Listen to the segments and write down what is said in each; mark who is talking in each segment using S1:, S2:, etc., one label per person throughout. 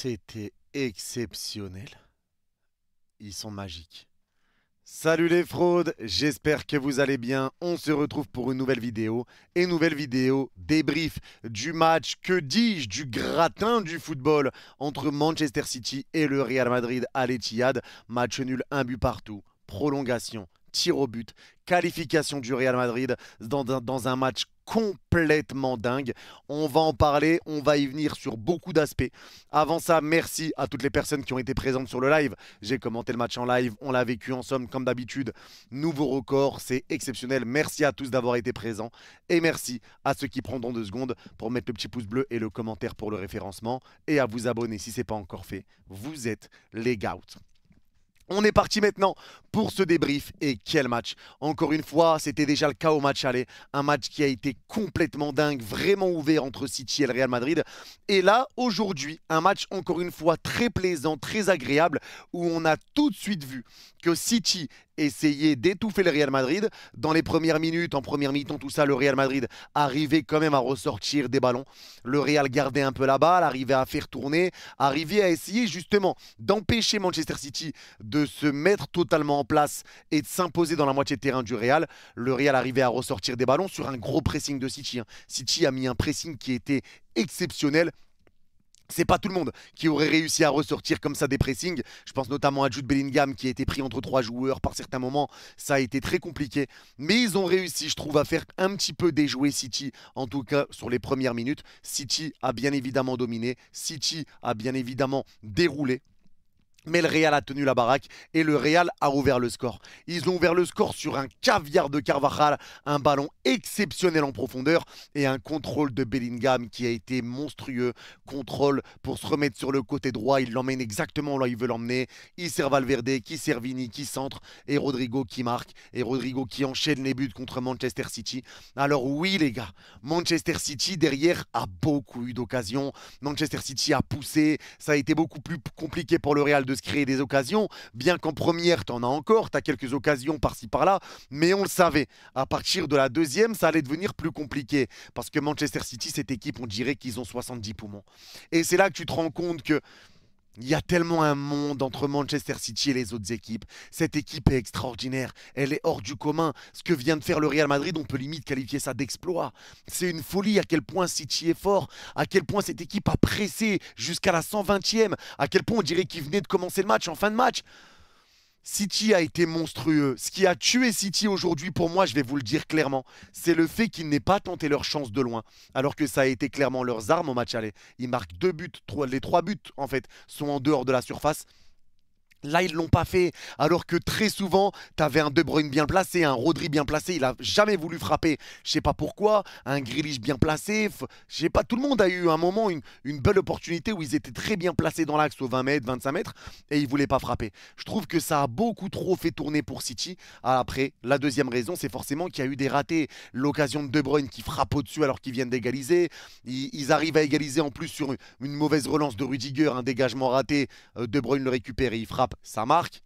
S1: C'était exceptionnel. Ils sont magiques. Salut les fraudes, j'espère que vous allez bien. On se retrouve pour une nouvelle vidéo. Et nouvelle vidéo débrief du match, que dis-je, du gratin du football entre Manchester City et le Real Madrid à l'Etihad. Match nul, un but partout, prolongation, tir au but, qualification du Real Madrid dans un match complètement dingue. On va en parler, on va y venir sur beaucoup d'aspects. Avant ça, merci à toutes les personnes qui ont été présentes sur le live. J'ai commenté le match en live, on l'a vécu ensemble comme d'habitude. Nouveau record, c'est exceptionnel. Merci à tous d'avoir été présents. Et merci à ceux qui prendront 2 secondes pour mettre le petit pouce bleu et le commentaire pour le référencement. Et à vous abonner si ce n'est pas encore fait. Vous êtes les GOAT. On est parti maintenant pour ce débrief. Et quel match! Encore une fois, c'était déjà le cas au match aller. Un match qui a été complètement dingue, vraiment ouvert entre City et le Real Madrid. Et là, aujourd'hui, un match encore une fois très plaisant, très agréable, où on a tout de suite vu que City essayait d'étouffer le Real Madrid. Dans les premières minutes, en première mi-temps, tout ça, le Real Madrid arrivait quand même à ressortir des ballons. Le Real gardait un peu la balle, arrivait à faire tourner, arrivait à essayer justement d'empêcher Manchester City de se mettre totalement en place et de s'imposer dans la moitié de terrain du Real. Le Real arrivait à ressortir des ballons sur un gros pressing de City. City a mis un pressing qui était exceptionnel. C'est pas tout le monde qui aurait réussi à ressortir comme ça des pressings. Je pense notamment à Jude Bellingham qui a été pris entre 3 joueurs par certains moments. Ça a été très compliqué. Mais ils ont réussi, je trouve, à faire un petit peu déjouer City. En tout cas, sur les premières minutes. City a bien évidemment dominé. City a bien évidemment déroulé. Mais le Real a tenu la baraque et le Real a ouvert le score. Ils ont ouvert le score sur un caviar de Carvajal, un ballon exceptionnel en profondeur et un contrôle de Bellingham qui a été monstrueux. Contrôle pour se remettre sur le côté droit, il l'emmène exactement là où il veut l'emmener. Il sert Valverde, qui sert Vini, qui centre et Rodrigo qui marque. Et Rodrigo qui enchaîne les buts contre Manchester City. Alors oui les gars, Manchester City derrière a beaucoup eu d'occasions. Manchester City a poussé, ça a été beaucoup plus compliqué pour le Real de se créer des occasions, bien qu'en première, tu en as encore, tu as quelques occasions par-ci par-là, mais on le savait. À partir de la deuxième, ça allait devenir plus compliqué, parce que Manchester City, cette équipe, on dirait qu'ils ont 70 poumons. Et c'est là que tu te rends compte que il y a tellement un monde entre Manchester City et les autres équipes. Cette équipe est extraordinaire. Elle est hors du commun. Ce que vient de faire le Real Madrid, on peut limite qualifier ça d'exploit. C'est une folie à quel point City est fort, à quel point cette équipe a pressé jusqu'à la 120e, à quel point on dirait qu'il venait de commencer le match en fin de match. City a été monstrueux. Ce qui a tué City aujourd'hui, pour moi, je vais vous le dire clairement, c'est le fait qu'ils n'aient pas tenté leur chance de loin, alors que ça a été clairement leurs armes au match aller. Ils marquent 2 buts, les 3 buts en fait sont en dehors de la surface. Là, ils ne l'ont pas fait, alors que très souvent, tu avais un De Bruyne bien placé, un Rodri bien placé, il n'a jamais voulu frapper, je ne sais pas pourquoi, un Grealish bien placé, je sais pas, tout le monde a eu un moment, une belle opportunité où ils étaient très bien placés dans l'axe aux 20 mètres, 25 mètres, et ils ne voulaient pas frapper. Je trouve que ça a beaucoup trop fait tourner pour City. Après, la deuxième raison, c'est forcément qu'il y a eu des ratés. L'occasion de De Bruyne qui frappe au-dessus alors qu'ils viennent d'égaliser, ils arrivent à égaliser en plus sur une mauvaise relance de Rudiger, un dégagement raté, De Bruyne le récupère et il frappe. Ça marque.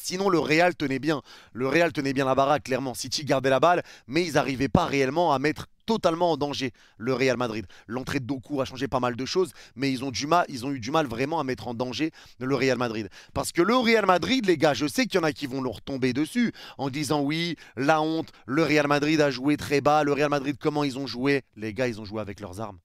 S1: Sinon, le Real tenait bien. Le Real tenait bien la baraque, clairement. City gardait la balle, mais ils n'arrivaient pas réellement à mettre totalement en danger le Real Madrid. L'entrée de Doku a changé pas mal de choses, mais ils ont eu du mal vraiment à mettre en danger le Real Madrid. Parce que le Real Madrid, les gars, je sais qu'il y en a qui vont leur tomber dessus en disant oui, la honte, le Real Madrid a joué très bas. Le Real Madrid, comment ils ont joué? Les gars, ils ont joué avec leurs armes.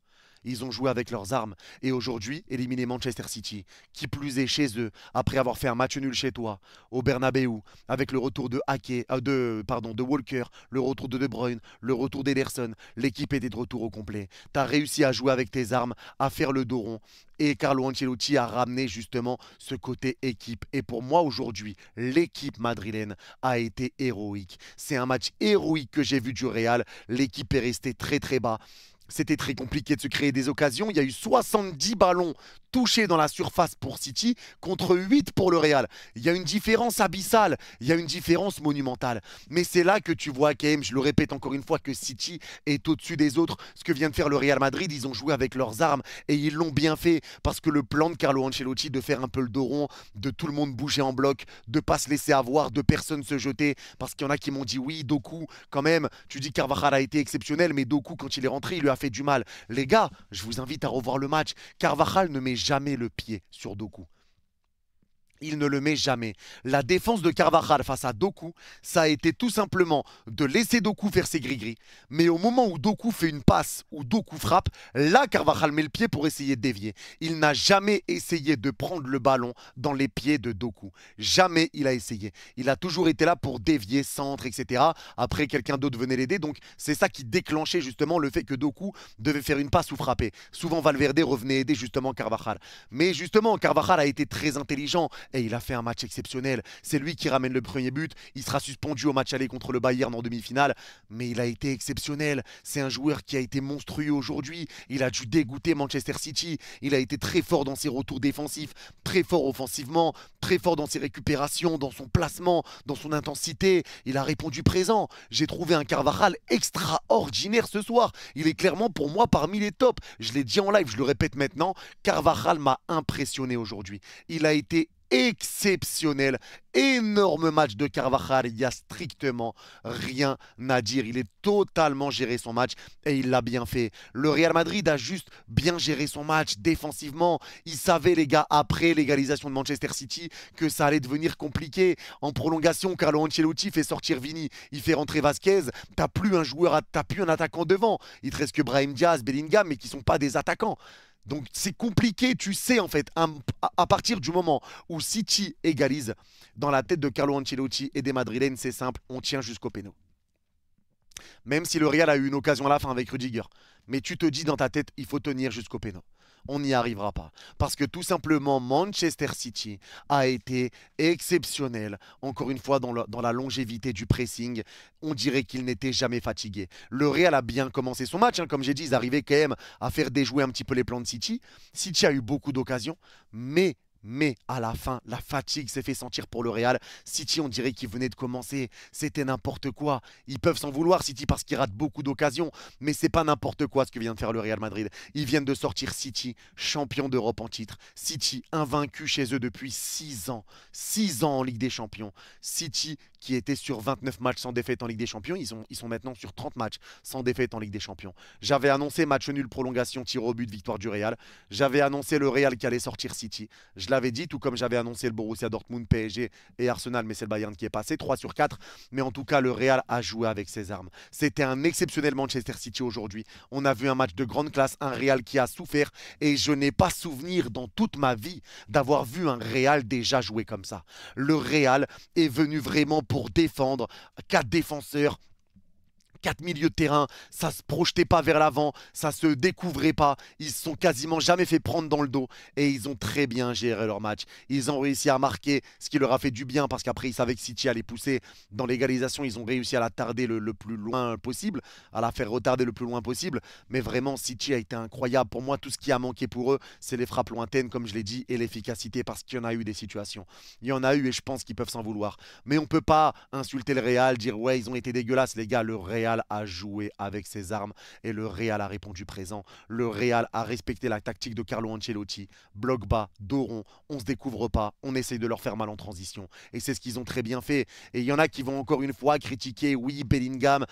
S1: Ils ont joué avec leurs armes. Et aujourd'hui, éliminer Manchester City, qui plus est chez eux, après avoir fait un match nul chez toi, au Bernabeu, avec le retour de de Walker, le retour de De Bruyne, le retour d'Ederson, l'équipe était de retour au complet. Tu as réussi à jouer avec tes armes, à faire le dos rond. Et Carlo Ancelotti a ramené justement ce côté équipe. Et pour moi, aujourd'hui, l'équipe madrilène a été héroïque. C'est un match héroïque que j'ai vu du Real. L'équipe est restée très très bas. C'était très compliqué de se créer des occasions. Il y a eu 70 ballons touchés dans la surface pour City contre 8 pour le Real. Il y a une différence abyssale, il y a une différence monumentale. Mais c'est là que tu vois quand même, je le répète encore une fois, que City est au-dessus des autres. Ce que vient de faire le Real Madrid, ils ont joué avec leurs armes et ils l'ont bien fait parce que le plan de Carlo Ancelotti de faire un peu le dos rond, de tout le monde bouger en bloc, de ne pas se laisser avoir, de personne se jeter, parce qu'il y en a qui m'ont dit oui, Doku, quand même, tu dis Carvajal a été exceptionnel, mais Doku, quand il est rentré, il lui a a fait du mal. Les gars, je vous invite à revoir le match. Carvajal ne met jamais le pied sur Doku. Il ne le met jamais. La défense de Carvajal face à Doku, ça a été tout simplement de laisser Doku faire ses gris-gris. Mais au moment où Doku fait une passe, où Doku frappe, là Carvajal met le pied pour essayer de dévier. Il n'a jamais essayé de prendre le ballon dans les pieds de Doku. Jamais il a essayé. Il a toujours été là pour dévier, centre, etc. Après, quelqu'un d'autre venait l'aider. Donc c'est ça qui déclenchait justement le fait que Doku devait faire une passe ou frapper. Souvent Valverde revenait aider justement Carvajal. Mais justement, Carvajal a été très intelligent. Et il a fait un match exceptionnel. C'est lui qui ramène le premier but. Il sera suspendu au match aller contre le Bayern en demi-finale. Mais il a été exceptionnel. C'est un joueur qui a été monstrueux aujourd'hui. Il a dû dégoûter Manchester City. Il a été très fort dans ses retours défensifs, très fort offensivement, très fort dans ses récupérations, dans son placement, dans son intensité. Il a répondu présent. J'ai trouvé un Carvajal extraordinaire ce soir. Il est clairement pour moi parmi les tops. Je l'ai dit en live, je le répète maintenant. Carvajal m'a impressionné aujourd'hui. Il a été exceptionnel, énorme match de Carvajal, il n'y a strictement rien à dire, il est totalement géré son match et il l'a bien fait. Le Real Madrid a juste bien géré son match défensivement, il savait les gars après l'égalisation de Manchester City que ça allait devenir compliqué. En prolongation, Carlo Ancelotti fait sortir Vini, il fait rentrer Vasquez, t'as plus un joueur, t'as plus un attaquant devant, il te reste que Brahim Diaz, Bellingham mais qui sont pas des attaquants. Donc c'est compliqué, tu sais en fait, à partir du moment où City égalise, dans la tête de Carlo Ancelotti et des Madrilènes, c'est simple, on tient jusqu'au péno. Même si le Real a eu une occasion à la fin avec Rudiger. Mais tu te dis dans ta tête, il faut tenir jusqu'au péno. On n'y arrivera pas. Parce que tout simplement, Manchester City a été exceptionnel. Encore une fois, dans la longévité du pressing, on dirait qu'il n'était jamais fatigué. Le Real a bien commencé son match. Hein. Comme j'ai dit, ils arrivaient quand même à faire déjouer un petit peu les plans de City. City a eu beaucoup d'occasions, mais à la fin, la fatigue s'est fait sentir pour le Real. City, on dirait qu'il venait de commencer. C'était n'importe quoi. Ils peuvent s'en vouloir, City, parce qu'ils ratent beaucoup d'occasions. Mais c'est pas n'importe quoi ce que vient de faire le Real Madrid. Ils viennent de sortir City, champion d'Europe en titre. City, invaincu chez eux depuis 6 ans. 6 ans en Ligue des Champions. City, qui était sur 29 matchs sans défaite en Ligue des Champions, ils sont maintenant sur 30 matchs sans défaite en Ligue des Champions. J'avais annoncé match nul, prolongation, tir au but, victoire du Real. J'avais annoncé le Real qui allait sortir City. Je l'avais dit, tout comme j'avais annoncé le Borussia Dortmund, PSG et Arsenal, mais c'est le Bayern qui est passé, 3 sur 4. Mais en tout cas, le Real a joué avec ses armes. C'était un exceptionnel Manchester City aujourd'hui. On a vu un match de grande classe, un Real qui a souffert, et je n'ai pas souvenir dans toute ma vie d'avoir vu un Real déjà jouer comme ça. Le Real est venu vraiment pour défendre, 4 défenseurs, 4 milieux de terrain, ça se projetait pas vers l'avant, ça se découvrait pas, ils se sont quasiment jamais fait prendre dans le dos et ils ont très bien géré leur match. Ils ont réussi à marquer, ce qui leur a fait du bien parce qu'après ils savaient que City allait pousser dans l'égalisation, ils ont réussi à la tarder le plus loin possible, à la faire retarder le plus loin possible, mais vraiment City a été incroyable. Pour moi, tout ce qui a manqué pour eux, c'est les frappes lointaines comme je l'ai dit et l'efficacité parce qu'il y en a eu des situations. Il y en a eu et je pense qu'ils peuvent s'en vouloir. Mais on peut pas insulter le Real, dire ouais ils ont été dégueulasses les gars, le Real a joué avec ses armes et le Real a répondu présent. Le Real a respecté la tactique de Carlo Ancelotti. Bloc bas, dos rond, on se découvre pas, on essaye de leur faire mal en transition. Et c'est ce qu'ils ont très bien fait. Et il y en a qui vont encore une fois critiquer, oui, Bellingham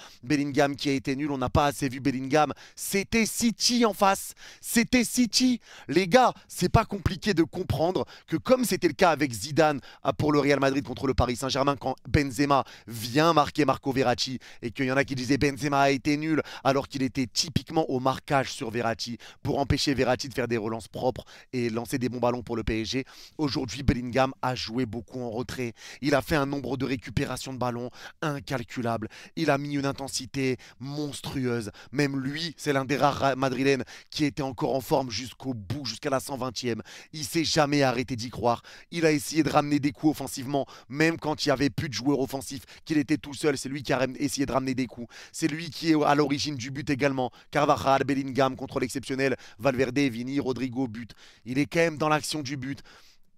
S1: qui a été nul, on n'a pas assez vu Bellingham. C'était City en face. C'était City. Les gars, c'est pas compliqué de comprendre que comme c'était le cas avec Zidane pour le Real Madrid contre le Paris Saint-Germain, quand Benzema vient marquer Marco Verratti et qu'il y en a qui disaient Benzema a été nul alors qu'il était typiquement au marquage sur Verratti pour empêcher Verratti de faire des relances propres et lancer des bons ballons pour le PSG. Aujourd'hui, Bellingham a joué beaucoup en retrait. Il a fait un nombre de récupérations de ballons incalculable. Il a mis une intensité monstrueuse. Même lui, c'est l'un des rares madrilènes qui était encore en forme jusqu'au bout, jusqu'à la 120e. Il s'est jamais arrêté d'y croire. Il a essayé de ramener des coups offensivement, même quand il n'y avait plus de joueurs offensifs, qu'il était tout seul. C'est lui qui a essayé de ramener des coups. C'est lui qui est à l'origine du but également. Carvajal, Bellingham, contrôle exceptionnel. Valverde, Vini, Rodrigo, but. Il est quand même dans l'action du but.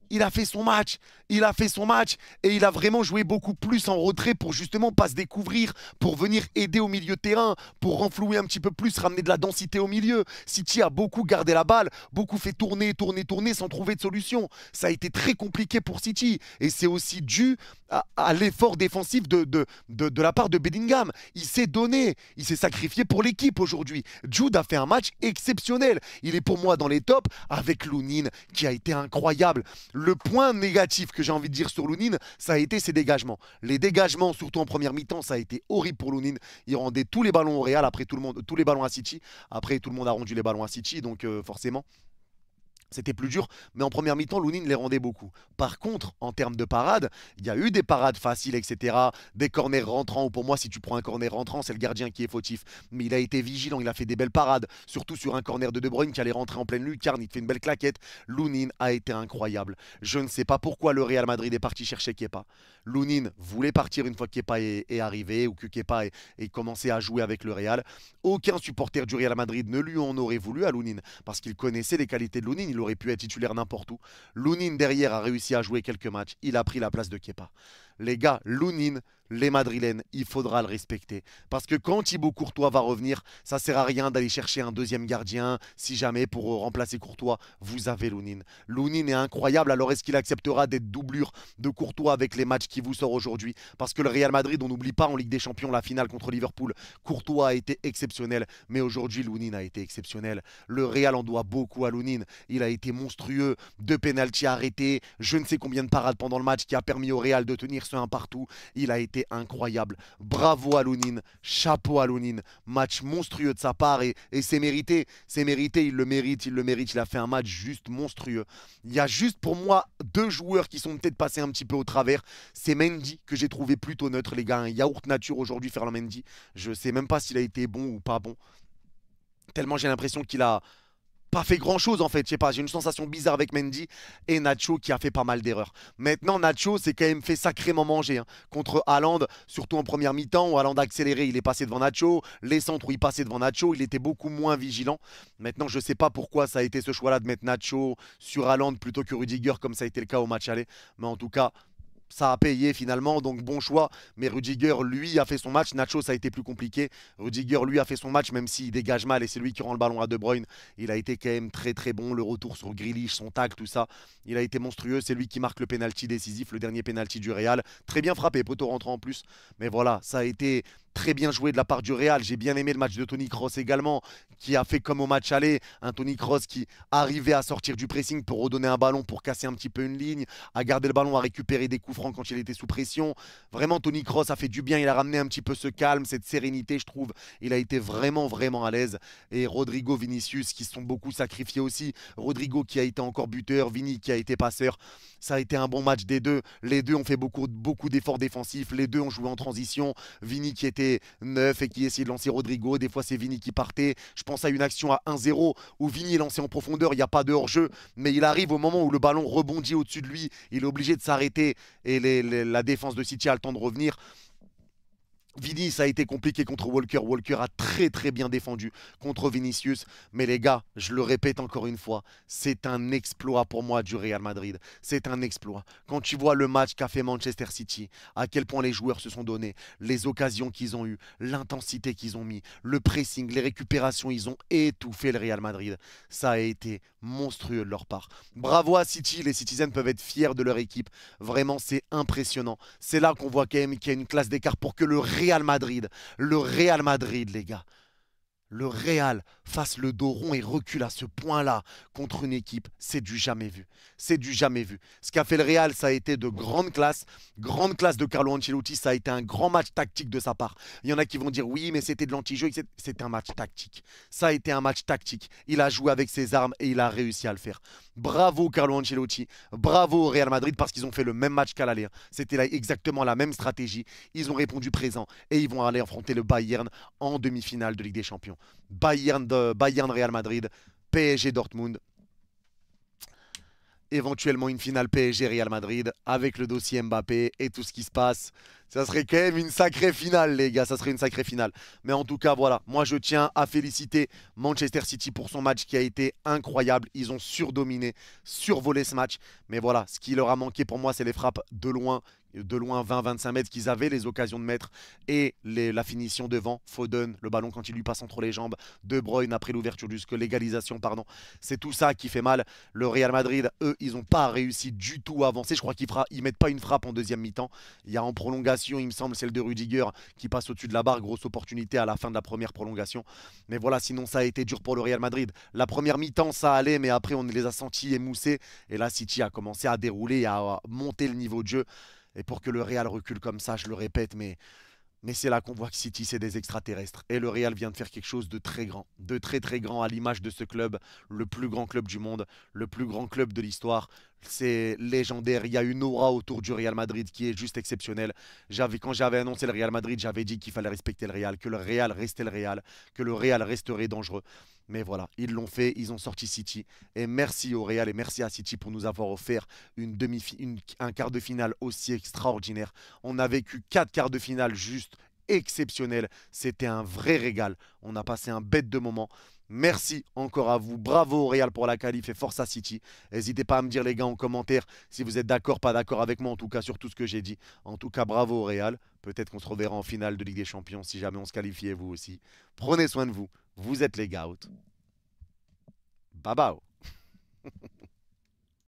S1: il a fait son match, il a fait son match et il a vraiment joué beaucoup plus en retrait pour justement pas se découvrir, pour venir aider au milieu de terrain, pour renflouer un petit peu plus, ramener de la densité au milieu. City a beaucoup gardé la balle, beaucoup fait tourner, tourner, tourner sans trouver de solution. Ça a été très compliqué pour City et c'est aussi dû à l'effort défensif de la part de Bellingham. Il s'est donné, il s'est sacrifié pour l'équipe aujourd'hui. Jude a fait un match exceptionnel. Il est pour moi dans les tops avec Lunin qui a été incroyable. Le point négatif que j'ai envie de dire sur Lunin, ça a été ses dégagements. Les dégagements, surtout en première mi-temps, ça a été horrible pour Lunin. Il rendait tous les ballons au Real, après tous les ballons à City. Après, tout le monde a rendu les ballons à City, donc forcément. C'était plus dur, mais en première mi-temps, Lunin les rendait beaucoup. Par contre, en termes de parade, il y a eu des parades faciles, etc. Des corners rentrants, ou pour moi, si tu prends un corner rentrant, c'est le gardien qui est fautif. Mais il a été vigilant, il a fait des belles parades, surtout sur un corner de De Bruyne qui allait rentrer en pleine lucarne, il te fait une belle claquette. Lunin a été incroyable. Je ne sais pas pourquoi le Real Madrid est parti chercher Kepa. Lunin voulait partir une fois que Kepa est arrivé, ou que Kepa est commencé à jouer avec le Real. Aucun supporter du Real Madrid ne lui en aurait voulu à Lunin, parce qu'il connaissait les qualités de Lunin, il aurait pu être titulaire n'importe où. Lunin derrière a réussi à jouer quelques matchs. Il a pris la place de Kepa. Les gars, Lunin, les Madrilènes, il faudra le respecter. Parce que quand Thibaut Courtois va revenir, ça sert à rien d'aller chercher un deuxième gardien. Si jamais pour remplacer Courtois, vous avez Lunin. Lunin est incroyable. Alors est-ce qu'il acceptera d'être doublure de Courtois avec les matchs qui vous sortent aujourd'hui? Parce que le Real Madrid, on n'oublie pas en Ligue des Champions la finale contre Liverpool. Courtois a été exceptionnel. Mais aujourd'hui, Lunin a été exceptionnel. Le Real en doit beaucoup à Lunin. Il a été monstrueux. 2 pénaltys arrêtés. Je ne sais combien de parades pendant le match qui a permis au Real de tenir ce un partout. Il a été incroyable. Bravo à Lunin. Chapeau à Lunin. Match monstrueux de sa part et c'est mérité. C'est mérité. Il le mérite. Il le mérite. Il a fait un match juste monstrueux. Il y a juste pour moi 2 joueurs qui sont peut-être passés un petit peu au travers. C'est Mendy que j'ai trouvé plutôt neutre, les gars. Un yaourt nature aujourd'hui, Ferland Mendy. Je sais même pas s'il a été bon ou pas bon. Tellement j'ai l'impression qu'il a pas fait grand chose en fait, je sais pas, j'ai une sensation bizarre avec Mendy et Nacho qui a fait pas mal d'erreurs. Maintenant Nacho s'est quand même fait sacrément manger hein. Contre Haaland, surtout en première mi-temps où Haaland a accéléré, il est passé devant Nacho, les centres où il passait devant Nacho, il était beaucoup moins vigilant. Maintenant je sais pas pourquoi ça a été ce choix-là de mettre Nacho sur Haaland plutôt que Rudiger comme ça a été le cas au match aller, mais en tout cas ça a payé finalement, donc bon choix. Mais Rudiger, lui, a fait son match. Nacho, ça a été plus compliqué. Rudiger, lui, a fait son match, même s'il dégage mal et c'est lui qui rend le ballon à De Bruyne. Il a été quand même très très bon. Le retour sur Grealish, son tacle, tout ça. Il a été monstrueux. C'est lui qui marque le penalty décisif, le dernier penalty du Real. Très bien frappé, poteau rentrant en plus. Mais voilà, ça a été très bien joué de la part du Real. J'ai bien aimé le match de Toni Kroos également, qui a fait comme au match aller. Un Toni Kroos qui arrivait à sortir du pressing pour redonner un ballon, pour casser un petit peu une ligne, à garder le ballon, à récupérer des coups francs quand il était sous pression. Vraiment, Toni Kroos a fait du bien. Il a ramené un petit peu ce calme, cette sérénité, je trouve. Il a été vraiment, vraiment à l'aise. Et Rodrigo, Vinicius, qui se sont beaucoup sacrifiés aussi. Rodrigo qui a été encore buteur, Vini qui a été passeur. Ça a été un bon match des deux. Les deux ont fait beaucoup, beaucoup d'efforts défensifs. Les deux ont joué en transition. Vini qui était neuf et qui essayait de lancer Rodrigo. Des fois, c'est Vini qui partait. Je pense à une action à 1-0 où Vini est lancé en profondeur. Il n'y a pas de hors-jeu, mais il arrive au moment où le ballon rebondit au-dessus de lui. Il est obligé de s'arrêter et la défense de City a le temps de revenir. Vini, ça a été compliqué contre Walker. Walker a très très bien défendu contre Vinicius. Mais les gars, je le répète encore une fois, c'est un exploit pour moi du Real Madrid. C'est un exploit. Quand tu vois le match qu'a fait Manchester City, à quel point les joueurs se sont donnés, les occasions qu'ils ont eues, l'intensité qu'ils ont mis, le pressing, les récupérations, ils ont étouffé le Real Madrid. Ça a été monstrueux de leur part. Bravo à City, les Citizens peuvent être fiers de leur équipe. Vraiment, c'est impressionnant. C'est là qu'on voit quand même qu'il y a une classe d'écart pour que le Real Madrid, les gars, le Real fasse le dos rond et recule à ce point-là contre une équipe, c'est du jamais vu. C'est du jamais vu. Ce qu'a fait le Real, ça a été de grande classe de Carlo Ancelotti, ça a été un grand match tactique de sa part. Il y en a qui vont dire oui, mais c'était de l'anti-jeu, c'était un match tactique. Ça a été un match tactique. Il a joué avec ses armes et il a réussi à le faire. Bravo Carlo Ancelotti, bravo au Real Madrid parce qu'ils ont fait le même match qu'à l'aller. C'était exactement la même stratégie. Ils ont répondu présent et ils vont aller affronter le Bayern en demi-finale de Ligue des Champions. Bayern Real Madrid, PSG Dortmund. éventuellement une finale PSG-Real Madrid avec le dossier Mbappé et tout ce qui se passe. Ça serait quand même une sacrée finale, les gars. Ça serait une sacrée finale. Mais en tout cas, voilà. Moi, je tiens à féliciter Manchester City pour son match qui a été incroyable. Ils ont surdominé, survolé ce match. Mais voilà, ce qui leur a manqué pour moi, c'est les frappes de loin 20-25 mètres qu'ils avaient les occasions de mettre et la finition devant. Foden, le ballon quand il lui passe entre les jambes. De Bruyne après l'ouverture du score, l'égalisation, pardon. C'est tout ça qui fait mal. Le Real Madrid, eux, ils n'ont pas réussi du tout à avancer. Je crois qu'ils ne mettent pas une frappe en deuxième mi-temps. Il y a en prolongation, il me semble, celle de Rudiger qui passe au-dessus de la barre. Grosse opportunité à la fin de la première prolongation. Mais voilà, sinon ça a été dur pour le Real Madrid. La première mi-temps, ça allait, mais après, on les a sentis émoussés. Et là, City a commencé à dérouler et à monter le niveau de jeu. Et pour que le Real recule comme ça, je le répète, mais c'est là qu'on voit que City, c'est des extraterrestres. Et le Real vient de faire quelque chose de très grand, de très très grand à l'image de ce club, le plus grand club du monde, le plus grand club de l'histoire. C'est légendaire. Il y a une aura autour du Real Madrid qui est juste exceptionnelle. Quand j'avais annoncé le Real Madrid, j'avais dit qu'il fallait respecter le Real, que le Real restait le Real, que le Real resterait dangereux. Mais voilà, ils l'ont fait, ils ont sorti City. Et merci au Real et merci à City pour nous avoir offert un quart de finale aussi extraordinaire. On a vécu 4 quarts de finale juste exceptionnels. C'était un vrai régal. On a passé un bête de moment. Merci encore à vous. Bravo au Real pour la qualif et force à City. N'hésitez pas à me dire les gars en commentaire si vous êtes d'accord, pas d'accord avec moi, en tout cas sur tout ce que j'ai dit. En tout cas, bravo au Real. Peut-être qu'on se reverra en finale de Ligue des Champions si jamais on se qualifie et vous aussi. Prenez soin de vous. Vous êtes les gars. Bye bye.